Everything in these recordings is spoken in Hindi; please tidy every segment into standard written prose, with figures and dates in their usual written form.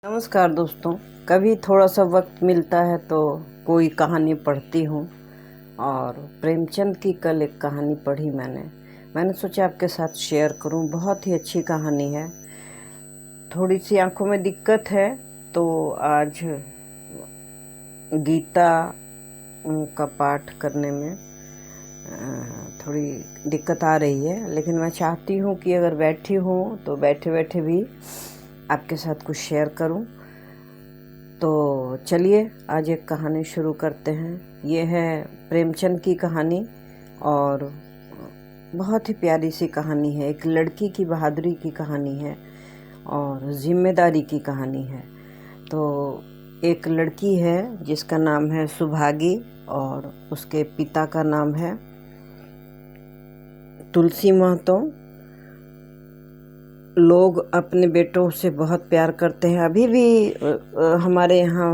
नमस्कार दोस्तों। कभी थोड़ा सा वक्त मिलता है तो कोई कहानी पढ़ती हूँ और प्रेमचंद की कल एक कहानी पढ़ी मैंने सोचा आपके साथ शेयर करूँ। बहुत ही अच्छी कहानी है। थोड़ी सी आंखों में दिक्कत है तो आज गीता का पाठ करने में थोड़ी दिक्कत आ रही है, लेकिन मैं चाहती हूँ कि अगर बैठी हूँ तो बैठे बैठे भी आपके साथ कुछ शेयर करूं। तो चलिए आज एक कहानी शुरू करते हैं। ये है प्रेमचंद की कहानी और बहुत ही प्यारी सी कहानी है। एक लड़की की बहादुरी की कहानी है और जिम्मेदारी की कहानी है। तो एक लड़की है जिसका नाम है सुभागी और उसके पिता का नाम है तुलसी महतो। लोग अपने बेटों से बहुत प्यार करते हैं। अभी भी हमारे यहाँ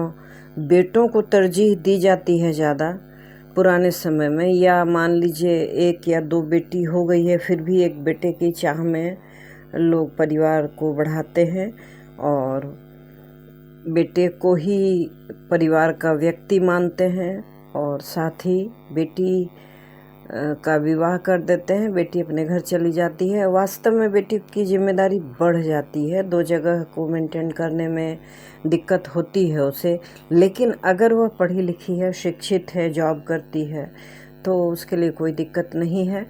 बेटों को तरजीह दी जाती है ज़्यादा। पुराने समय में या मान लीजिए एक या दो बेटी हो गई है, फिर भी एक बेटे की चाह में लोग परिवार को बढ़ाते हैं और बेटे को ही परिवार का व्यक्ति मानते हैं और साथ ही बेटी का विवाह कर देते हैं। बेटी अपने घर चली जाती है। वास्तव में बेटी की जिम्मेदारी बढ़ जाती है। दो जगह को मेंटेन करने में दिक्कत होती है उसे, लेकिन अगर वह पढ़ी लिखी है, शिक्षित है, जॉब करती है तो उसके लिए कोई दिक्कत नहीं है।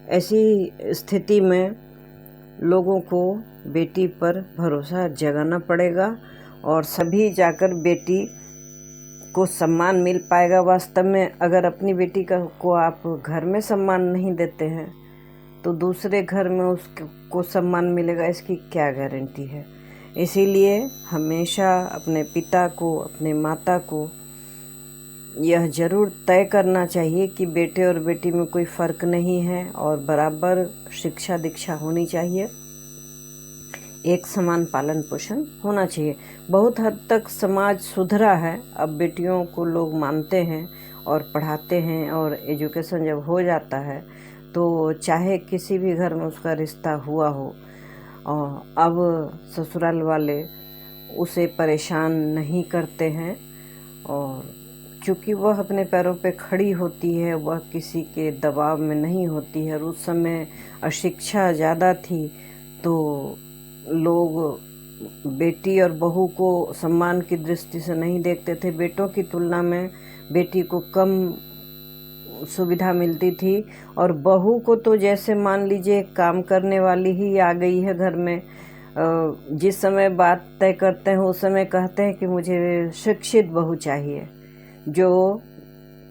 ऐसी स्थिति में लोगों को बेटी पर भरोसा जगाना पड़ेगा और सभी जाकर बेटी को सम्मान मिल पाएगा। वास्तव में अगर अपनी बेटी को आप घर में सम्मान नहीं देते हैं तो दूसरे घर में उसको सम्मान मिलेगा, इसकी क्या गारंटी है। इसीलिए हमेशा अपने पिता को, अपने माता को यह ज़रूर तय करना चाहिए कि बेटे और बेटी में कोई फ़र्क नहीं है और बराबर शिक्षा दीक्षा होनी चाहिए, एक समान पालन पोषण होना चाहिए। बहुत हद तक समाज सुधरा है। अब बेटियों को लोग मानते हैं और पढ़ाते हैं और एजुकेशन जब हो जाता है तो चाहे किसी भी घर में उसका रिश्ता हुआ हो, अब ससुराल वाले उसे परेशान नहीं करते हैं। और चूँकि वह अपने पैरों पे खड़ी होती है, वह किसी के दबाव में नहीं होती है। और उस समय अशिक्षा ज़्यादा थी तो लोग बेटी और बहू को सम्मान की दृष्टि से नहीं देखते थे। बेटों की तुलना में बेटी को कम सुविधा मिलती थी और बहू को तो जैसे मान लीजिए काम करने वाली ही आ गई है घर में। जिस समय बात तय करते हैं उस समय कहते हैं कि मुझे शिक्षित बहू चाहिए, जो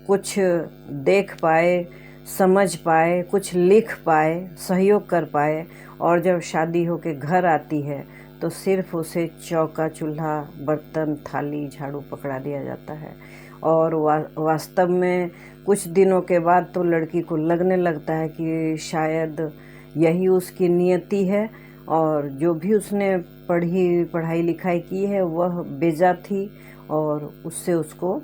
कुछ देख पाए, समझ पाए, कुछ लिख पाए, सहयोग कर पाए। और जब शादी होके घर आती है तो सिर्फ उसे चौका, चूल्हा, बर्तन, थाली, झाड़ू पकड़ा दिया जाता है। और वास्तव में कुछ दिनों के बाद तो लड़की को लगने लगता है कि शायद यही उसकी नियति है और जो भी उसने पढ़ाई लिखाई की है वह बेजा थी और उससे उसको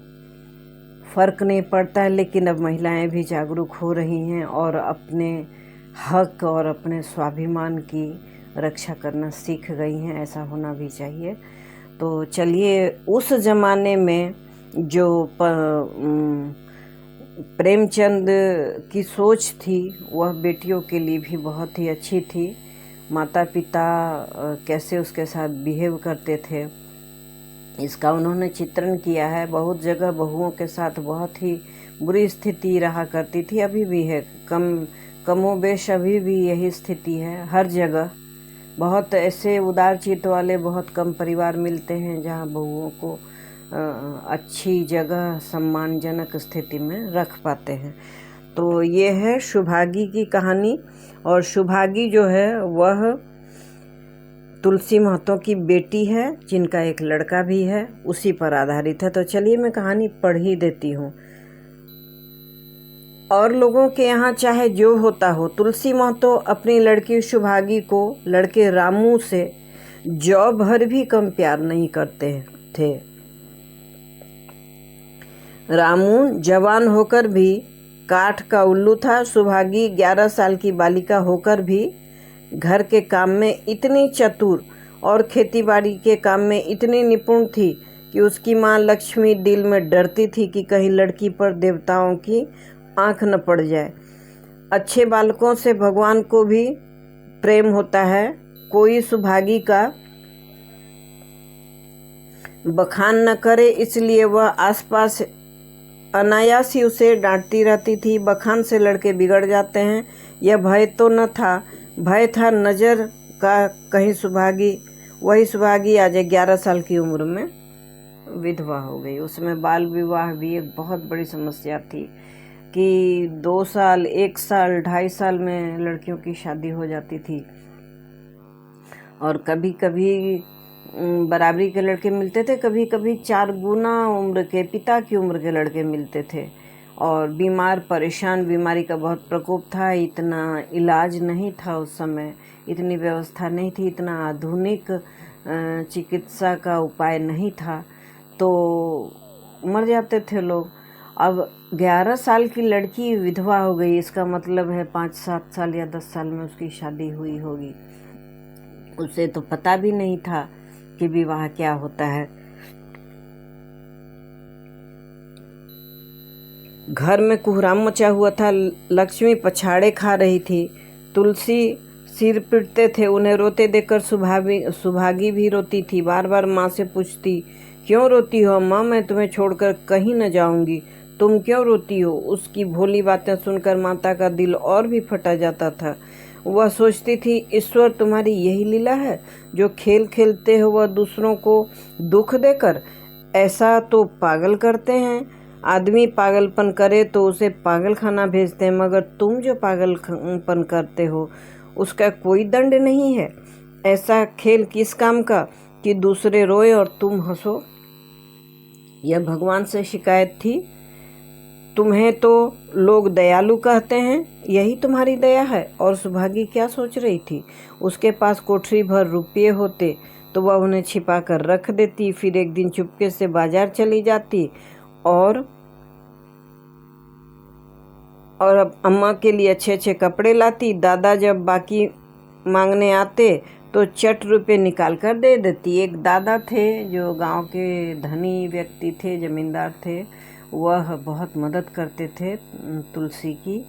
फ़र्क नहीं पड़ता है। लेकिन अब महिलाएं भी जागरूक हो रही हैं और अपने हक और अपने स्वाभिमान की रक्षा करना सीख गई हैं। ऐसा होना भी चाहिए। तो चलिए, उस ज़माने में जो प्रेमचंद की सोच थी वह बेटियों के लिए भी बहुत ही अच्छी थी। माता पिता कैसे उसके साथ बिहेव करते थे इसका उन्होंने चित्रण किया है। बहुत जगह बहुओं के साथ बहुत ही बुरी स्थिति रहा करती थी, अभी भी है। कमोबेश अभी भी यही स्थिति है हर जगह। बहुत ऐसे उदार चित्त वाले बहुत कम परिवार मिलते हैं जहां बहुओं को अच्छी जगह, सम्मानजनक स्थिति में रख पाते हैं। तो ये है सुभागी की कहानी। और सुभागी जो है वह तुलसी महतो की बेटी है जिनका एक लड़का भी है, उसी पर आधारित है। तो चलिए मैं कहानी पढ़ ही देती हूँ। और लोगों के यहाँ चाहे जो होता हो, तुलसी महतो अपनी लड़की सुभागी को लड़के रामू से जौ भर भी कम प्यार नहीं करते थे। रामू जवान होकर भी काठ का उल्लू था। सुभागी 11 साल की बालिका होकर भी घर के काम में इतनी चतुर और खेतीबाड़ी के काम में इतनी निपुण थी कि उसकी माँ लक्ष्मी दिल में डरती थी कि कहीं लड़की पर देवताओं की आंख न पड़ जाए। अच्छे बालकों से भगवान को भी प्रेम होता है। कोई सुभागी का बखान न करे, इसलिए वह आसपास अनायास ही उसे डांटती रहती थी। बखान से लड़के बिगड़ जाते हैं, यह भय तो न था, भय था नज़र का। कहीं सुभागी, वही सुभागी आज 11 साल की उम्र में विधवा हो गई। उसमें बाल विवाह भी एक बहुत बड़ी समस्या थी कि 2 साल, 1 साल, 2.5 साल में लड़कियों की शादी हो जाती थी। और कभी कभी बराबरी के लड़के मिलते थे, कभी कभी 4 गुना उम्र के, पिता की उम्र के लड़के मिलते थे। और बीमार परेशान, बीमारी का बहुत प्रकोप था। इतना इलाज नहीं था उस समय, इतनी व्यवस्था नहीं थी, इतना आधुनिक चिकित्सा का उपाय नहीं था, तो मर जाते थे लोग। अब 11 साल की लड़की विधवा हो गई, इसका मतलब है 5-7 साल या 10 साल में उसकी शादी हुई होगी। उसे तो पता भी नहीं था कि विवाह क्या होता है। घर में कोहराम मचा हुआ था। लक्ष्मी पछाड़े खा रही थी, तुलसी सिर पीटते थे। उन्हें रोते देखकर सुभागी भी रोती थी। बार बार माँ से पूछती, क्यों रोती हो माँ? मैं तुम्हें छोड़कर कहीं न जाऊंगी, तुम क्यों रोती हो? उसकी भोली बातें सुनकर माता का दिल और भी फटा जाता था। वह सोचती थी, ईश्वर तुम्हारी यही लीला है, जो खेल खेलते हो वह दूसरों को दुख देकर। ऐसा तो पागल करते हैं, आदमी पागलपन करे तो उसे पागल खाना भेजते हैं, मगर तुम जो पागलपन करते हो उसका कोई दंड नहीं है। ऐसा खेल किस काम का कि दूसरे रोए और तुम हंसो? यह भगवान से शिकायत थी। तुम्हें तो लोग दयालु कहते हैं, यही तुम्हारी दया है? और सुभागी क्या सोच रही थी? उसके पास कोठरी भर रुपये होते तो वह उन्हें छिपा कर रख देती, फिर एक दिन चुपके से बाजार चली जाती और अब अम्मा के लिए अच्छे अच्छे कपड़े लाती। दादा जब बाकी मांगने आते तो चट रुपये निकाल कर दे देती। एक दादा थे जो गांव के धनी व्यक्ति थे, जमींदार थे। वह बहुत मदद करते थे तुलसी की,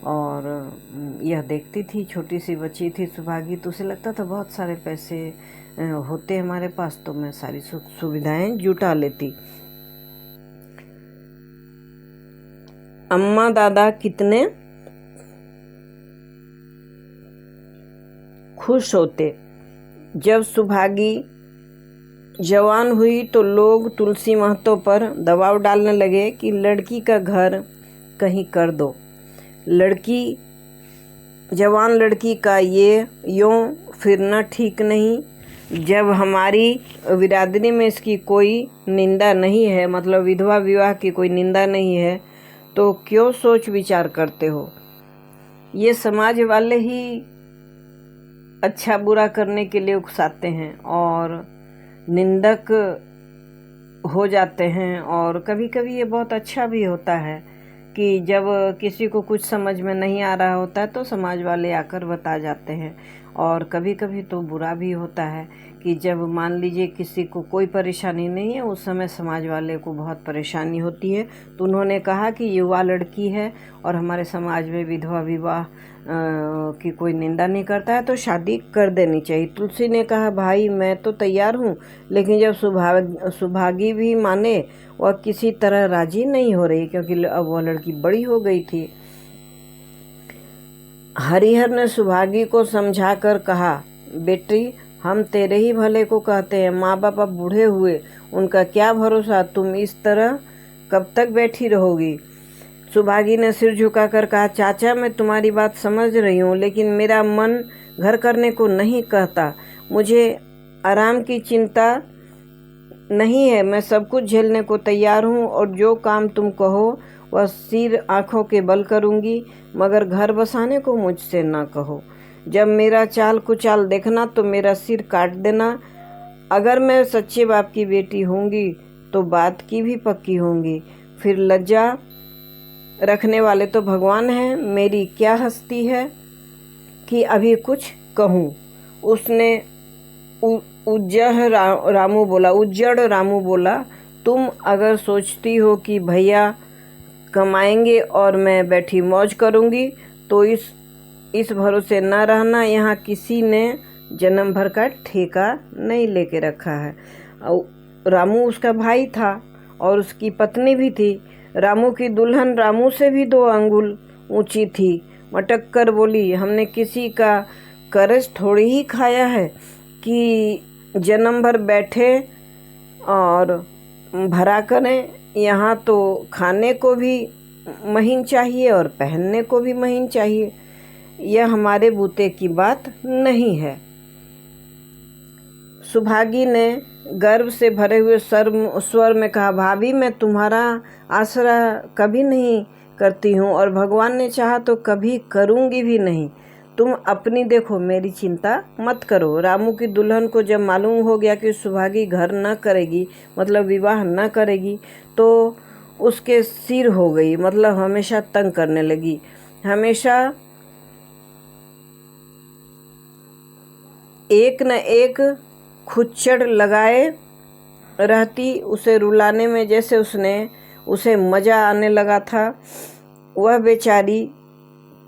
और यह देखती थी, छोटी सी बच्ची थी सुभागी, तो उसे लगता था बहुत सारे पैसे होते हमारे पास तो मैं सारी सुविधाएं जुटा लेती। अम्मा दादा कितने खुश होते। जब सुभागी जवान हुई तो लोग तुलसी महतो पर दबाव डालने लगे कि लड़की का घर कहीं कर दो। जवान लड़की का ये यूं फिरना ठीक नहीं। जब हमारी बिरादरी में इसकी कोई निंदा नहीं है, मतलब विधवा विवाह की कोई निंदा नहीं है, तो क्यों सोच विचार करते हो? ये समाज वाले ही अच्छा बुरा करने के लिए उकसाते हैं और निंदक हो जाते हैं। और कभी कभी ये बहुत अच्छा भी होता है कि जब किसी को कुछ समझ में नहीं आ रहा होता है तो समाज वाले आकर बता जाते हैं। और कभी कभी तो बुरा भी होता है कि जब मान लीजिए किसी को कोई परेशानी नहीं है, उस समय समाज वाले को बहुत परेशानी होती है, तो उन्होंने कहा कि युवा लड़की है और हमारे समाज में विधवा विवाह की कोई निंदा नहीं करता है, तो शादी कर देनी चाहिए। तुलसी ने कहा, भाई मैं तो तैयार हूँ, लेकिन जब सुभागी भी माने, वह किसी तरह राजी नहीं हो रही, क्योंकि अब वह लड़की बड़ी हो गई थी। हरिहर ने सुभागी को समझाकर कहा, बेटी हम तेरे ही भले को कहते हैं, माँ बाप अब बूढ़े हुए, उनका क्या भरोसा, तुम इस तरह कब तक बैठी रहोगी? सुभागी ने सिर झुकाकर कहा, चाचा मैं तुम्हारी बात समझ रही हूँ, लेकिन मेरा मन घर करने को नहीं कहता। मुझे आराम की चिंता नहीं है, मैं सब कुछ झेलने को तैयार हूँ और जो काम तुम कहो वह सिर आँखों के बल करूँगी, मगर घर बसाने को मुझसे ना कहो। जब मेरा चाल कुचाल देखना तो मेरा सिर काट देना। अगर मैं सच्चे बाप की बेटी होंगी तो बात की भी पक्की होंगी। फिर लज्जा रखने वाले तो भगवान हैं, मेरी क्या हस्ती है कि अभी कुछ कहूँ। उसने उज्जड़ रामू बोला, तुम अगर सोचती हो कि भैया कमाएंगे और मैं बैठी मौज करूंगी तो इस भरोसे न रहना। यहाँ किसी ने जन्म भर का ठेका नहीं लेके रखा है। रामू उसका भाई था और उसकी पत्नी भी थी। रामू की दुल्हन रामू से भी 2 अंगुल ऊंची थी। मटक कर बोली, हमने किसी का कर्ज थोड़ी ही खाया है कि जन्म भर बैठे और भरा करें। यहाँ तो खाने को भी महीन चाहिए और पहनने को भी महीन चाहिए। यह हमारे बूते की बात नहीं है। सुभागी ने गर्व से भरे हुए स्वर में कहा, भाभी मैं तुम्हारा आसरा कभी नहीं करती हूँ और भगवान ने चाहा तो कभी करूँगी भी नहीं। तुम अपनी देखो, मेरी चिंता मत करो। रामू की दुल्हन को जब मालूम हो गया कि सुभागी घर न करेगी, मतलब विवाह न करेगी, तो उसके सिर हो गई, मतलब हमेशा तंग करने लगी। हमेशा एक न एक खुच्चड़ लगाए रहती, उसे रुलाने में जैसे उसे मज़ा आने लगा था। वह बेचारी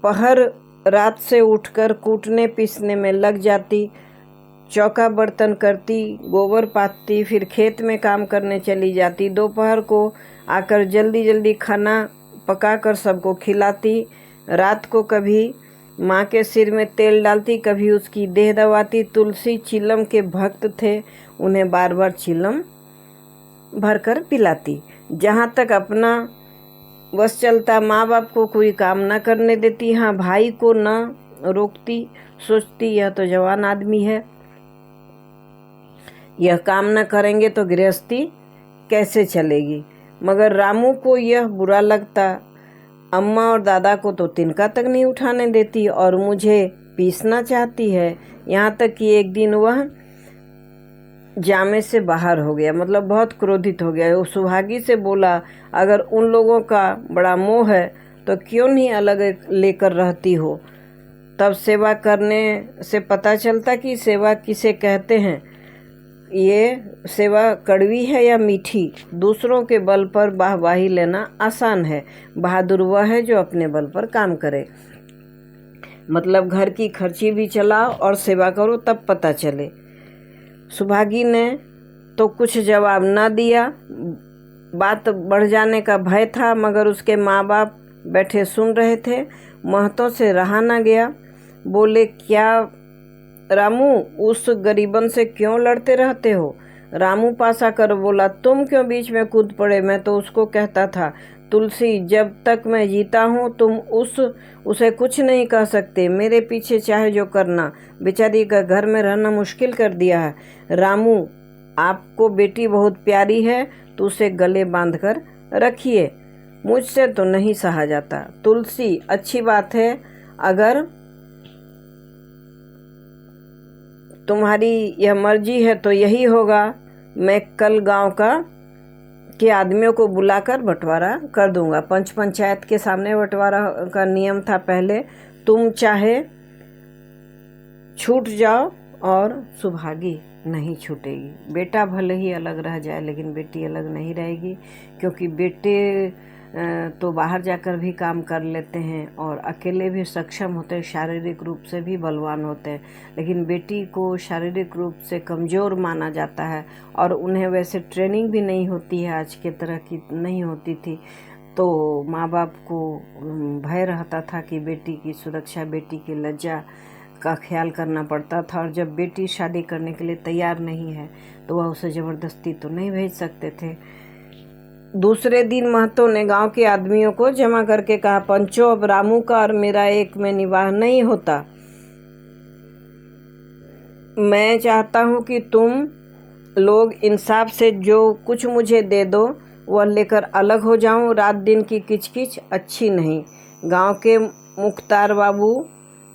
पहर रात से उठकर कूटने पीसने में लग जाती, चौका बर्तन करती, गोबर पाथती, फिर खेत में काम करने चली जाती। दोपहर को आकर जल्दी जल्दी खाना पकाकर सबको खिलाती। रात को कभी माँ के सिर में तेल डालती, कभी उसकी देह दबाती। तुलसी चिलम के भक्त थे, उन्हें बार बार चिलम भरकर पिलाती। जहाँ तक अपना बस चलता, माँ बाप को कोई काम न करने देती। हाँ, भाई को न रोकती, सोचती यह तो जवान आदमी है, यह काम न करेंगे तो गृहस्थी कैसे चलेगी। मगर रामू को यह बुरा लगता। अम्मा और दादा को तो तिनका तक नहीं उठाने देती और मुझे पीसना चाहती है। यहाँ तक कि एक दिन वह जामे से बाहर हो गया, मतलब बहुत क्रोधित हो गया। वो सुहागी से बोला, अगर उन लोगों का बड़ा मोह है तो क्यों नहीं अलग लेकर रहती हो। तब सेवा करने से पता चलता कि सेवा किसे कहते हैं। ये सेवा कड़वी है या मीठी। दूसरों के बल पर वाहवाही लेना आसान है, बहादुर वह है जो अपने बल पर काम करे। मतलब घर की खर्ची भी चलाओ और सेवा करो, तब पता चले। सुभागी ने तो कुछ जवाब न दिया। बात बढ़ जाने का भय था, मगर उसके माँ बाप बैठे सुन रहे थे। महतों से रहा न गया। बोले, क्या रामू, उस गरीबन से क्यों लड़ते रहते हो। रामू पास आकर बोला, तुम क्यों बीच में कूद पड़े। मैं तो उसको कहता था, तुलसी, जब तक मैं जीता हूँ तुम उसे कुछ नहीं कह सकते। मेरे पीछे चाहे जो करना। बेचारी का घर में रहना मुश्किल कर दिया है। रामू, आपको बेटी बहुत प्यारी है तो उसे गले बांध कर रखिए। मुझसे तो नहीं सहा जाता। तुलसी, अच्छी बात है, अगर तुम्हारी यह मर्जी है तो यही होगा। मैं कल गांव के आदमियों को बुलाकर बंटवारा कर दूंगा। पंचायत के सामने बंटवारा का नियम था पहले। तुम चाहे छूट जाओ और सुभागी नहीं छूटेगी। बेटा भले ही अलग रह जाए लेकिन बेटी अलग नहीं रहेगी, क्योंकि बेटे तो बाहर जाकर भी काम कर लेते हैं और अकेले भी सक्षम होते हैं, शारीरिक रूप से भी बलवान होते हैं। लेकिन बेटी को शारीरिक रूप से कमज़ोर माना जाता है और उन्हें वैसे ट्रेनिंग भी नहीं होती है, आज के तरह की नहीं होती थी। तो माँ बाप को भय रहता था कि बेटी की सुरक्षा, बेटी की लज्जा का ख्याल करना पड़ता था। और जब बेटी शादी करने के लिए तैयार नहीं है तो वह उसे ज़बरदस्ती तो नहीं भेज सकते थे। दूसरे दिन महतो ने गांव के आदमियों को जमा करके कहा, पंचो, अब रामू का और मेरा एक में निवाह नहीं होता। मैं चाहता हूं कि तुम लोग इंसाफ से जो कुछ मुझे दे दो वह लेकर अलग हो जाऊं। रात दिन की किचकिच अच्छी नहीं। गांव के मुख्तार बाबू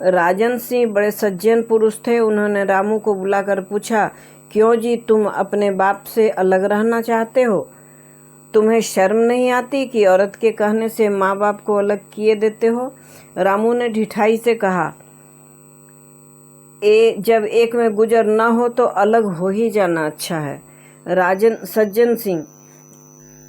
राजन सिंह बड़े सज्जन पुरुष थे। उन्होंने रामू को बुलाकर पूछा, क्यों जी, तुम अपने बाप से अलग रहना चाहते हो। तुम्हें शर्म नहीं आती कि औरत के कहने से माँ बाप को अलग किए देते हो। रामू ने ढिठाई से कहा, जब एक में गुजर ना हो तो अलग हो ही जाना अच्छा है। राजन सज्जन सिंह,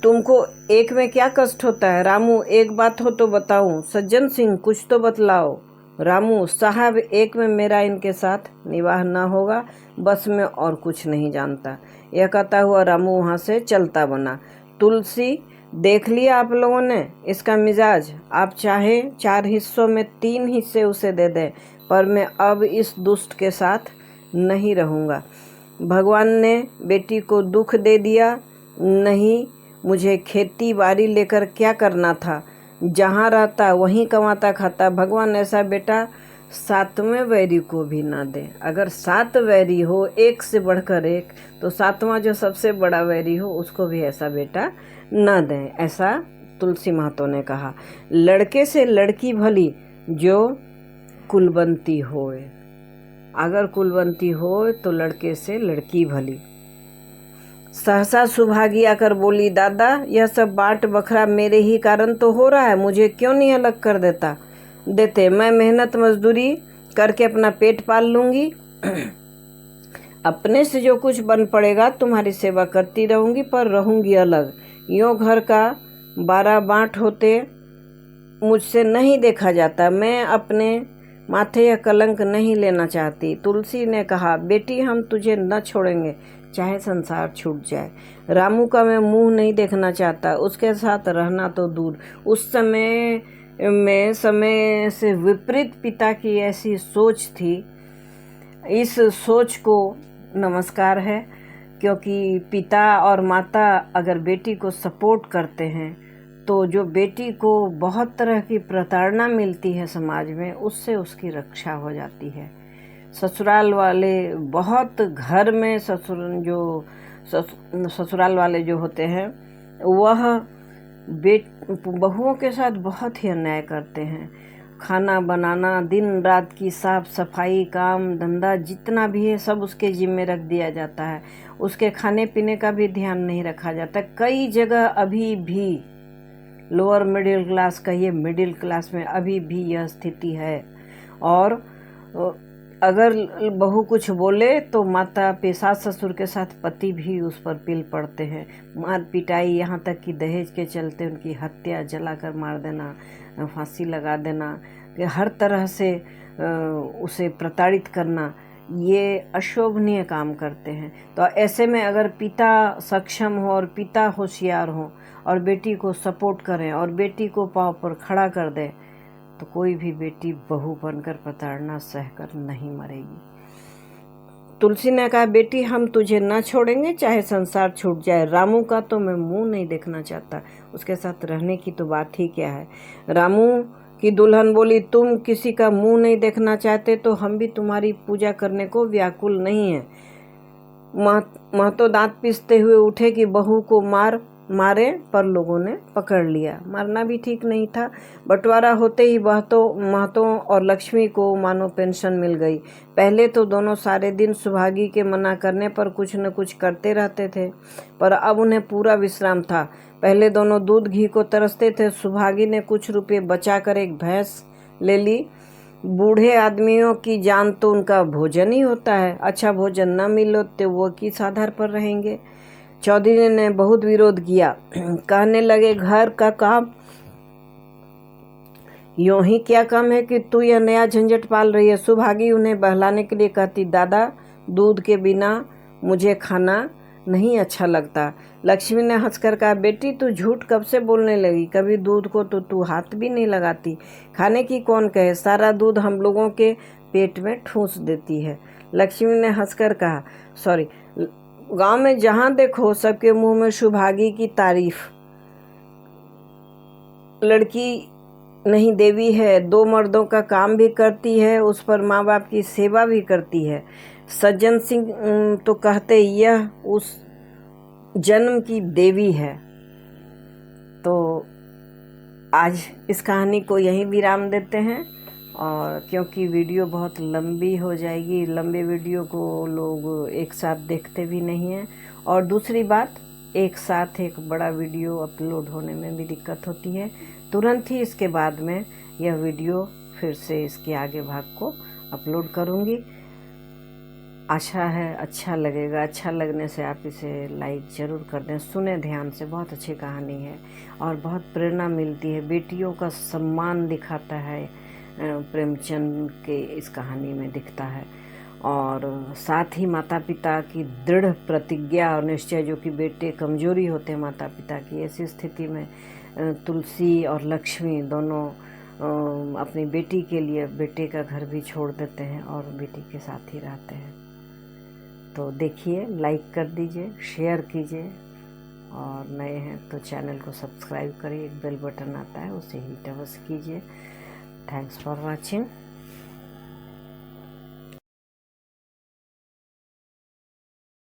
तुमको एक में क्या कष्ट होता है? रामू, एक बात हो तो बताऊं। सज्जन सिंह, कुछ तो बतलाओ। रामू साहब, एक में मेरा इनके साथ निवाह ना होगा, बस मैं और कुछ नहीं जानता। यह कहता हुआ रामू वहाँ से चलता बना। तुलसी, देख लिया आप लोगों ने इसका मिजाज। आप चाहे 4 हिस्सों में 3 हिस्से उसे दे दें, पर मैं अब इस दुष्ट के साथ नहीं रहूँगा। भगवान ने बेटी को दुख दे दिया। नहीं, मुझे खेती बाड़ी लेकर क्या करना था? जहाँ रहता वहीं कमाता खाता। भगवान ऐसा बेटा 7वें वैरी को भी ना दे। अगर 7 वैरी हो, एक से बढ़कर एक, तो 7वां जो सबसे बड़ा वैरी हो उसको भी ऐसा बेटा ना दें। ऐसा तुलसी महतो ने कहा। लड़के से लड़की भली जो कुलवंती होए। अगर कुलवंती हो तो लड़के से लड़की भली। सहसा सुभागी आकर बोली, दादा यह सब बाट बखरा मेरे ही कारण तो हो रहा है, मुझे क्यों नहीं अलग कर देते। मैं मेहनत मजदूरी करके अपना पेट पाल लूंगी। अपने से जो कुछ बन पड़ेगा तुम्हारी सेवा करती रहूंगी, पर रहूंगी अलग। यूँ घर का 12 बाँट होते मुझसे नहीं देखा जाता। मैं अपने माथे यह कलंक नहीं लेना चाहती। तुलसी ने कहा, बेटी हम तुझे न छोड़ेंगे, चाहे संसार छूट जाए। रामू का मैं मुंह नहीं देखना चाहता, उसके साथ रहना तो दूर। उस समय से विपरीत पिता की ऐसी सोच थी। इस सोच को नमस्कार है, क्योंकि पिता और माता अगर बेटी को सपोर्ट करते हैं तो जो बेटी को बहुत तरह की प्रताड़ना मिलती है समाज में, उससे उसकी रक्षा हो जाती है। ससुराल वाले बहुत घर में ससुराल वाले जो होते हैं वह बहुओं के साथ बहुत ही अन्याय करते हैं। खाना बनाना, दिन रात की साफ सफाई, काम धंधा जितना भी है सब उसके जिम्मे रख दिया जाता है। उसके खाने पीने का भी ध्यान नहीं रखा जाता। कई जगह अभी भी लोअर मिडिल क्लास कहिए, मिडिल क्लास में अभी भी यह स्थिति है। और अगर बहू कुछ बोले तो माता सास ससुर के साथ पति भी उस पर पिल पड़ते हैं। मार पिटाई, यहाँ तक कि दहेज के चलते उनकी हत्या, जलाकर मार देना, फांसी लगा देना, हर तरह से उसे प्रताड़ित करना, ये अशोभनीय काम करते हैं। तो ऐसे में अगर पिता सक्षम हो और पिता होशियार हो और बेटी को सपोर्ट करें और बेटी को पाँव पर खड़ा कर दे, तो कोई भी बेटी बहू बनकर प्रताड़ना सहकर नहीं मरेगी। तुलसी ने कहा, बेटी हम तुझे ना छोड़ेंगे, चाहे संसार छूट जाए। रामू का तो मैं मुंह नहीं देखना चाहता, उसके साथ रहने की तो बात ही क्या है। रामू की दुल्हन बोली, तुम किसी का मुंह नहीं देखना चाहते तो हम भी तुम्हारी पूजा करने को व्याकुल नहीं है। महतो दांत पीसते हुए उठे कि बहू को मारे, पर लोगों ने पकड़ लिया। मारना भी ठीक नहीं था। बंटवारा होते ही महतों और लक्ष्मी को मानो पेंशन मिल गई। पहले तो दोनों सारे दिन सुभागी के मना करने पर कुछ न कुछ करते रहते थे, पर अब उन्हें पूरा विश्राम था। पहले दोनों दूध घी को तरसते थे। सुभागी ने कुछ रुपये बचाकर एक भैंस ले ली। बूढ़े आदमियों की जान तो उनका भोजन ही होता है। अच्छा भोजन न मिलो तो वो किस आधार पर रहेंगे। चौधरी ने बहुत विरोध किया, कहने लगे, घर का काम यूं ही क्या काम है कि तू यह नया झंझट पाल रही है। सुभागी उन्हें बहलाने के लिए कहती, दादा दूध के बिना मुझे खाना नहीं अच्छा लगता। लक्ष्मी ने हंसकर कहा, बेटी तू झूठ कब से बोलने लगी? कभी दूध को तो तू हाथ भी नहीं लगाती। खाने की कौन कहे, सारा दूध हम लोगों के पेट में ठूंस देती है। लक्ष्मी ने हंसकर कहा, सॉरी, गांव में जहां देखो सबके मुंह में सुभागी की तारीफ। लड़की नहीं देवी है, 2 मर्दों का काम भी करती है, उस पर माँ बाप की सेवा भी करती है। सज्जन सिंह तो कहते यह उस जन्म की देवी है। तो आज इस कहानी को यहीं विराम देते हैं, और क्योंकि वीडियो बहुत लंबी हो जाएगी, लंबे वीडियो को लोग एक साथ देखते भी नहीं हैं, और दूसरी बात, एक साथ एक बड़ा वीडियो अपलोड होने में भी दिक्कत होती है। तुरंत ही इसके बाद में यह वीडियो फिर से इसके आगे भाग को अपलोड करूँगी। आशा है अच्छा लगेगा। अच्छा लगने से आप इसे लाइक ज़रूर कर दें, सुने ध्यान से। बहुत अच्छी कहानी है और बहुत प्रेरणा मिलती है, बेटियों का सम्मान दिखाता है, प्रेमचंद के इस कहानी में दिखता है। और साथ ही माता पिता की दृढ़ प्रतिज्ञा और निश्चय, जो कि बेटे कमज़ोरी होते हैं माता पिता की, ऐसी स्थिति में तुलसी और लक्ष्मी दोनों अपनी बेटी के लिए बेटे का घर भी छोड़ देते हैं और बेटी के साथ ही रहते हैं। तो देखिए, लाइक कर दीजिए, शेयर कीजिए, और नए हैं तो चैनल को सब्सक्राइब करिए। एक बेल बटन आता है, उसे हिट अवश्य कीजिए। Thanks for watching.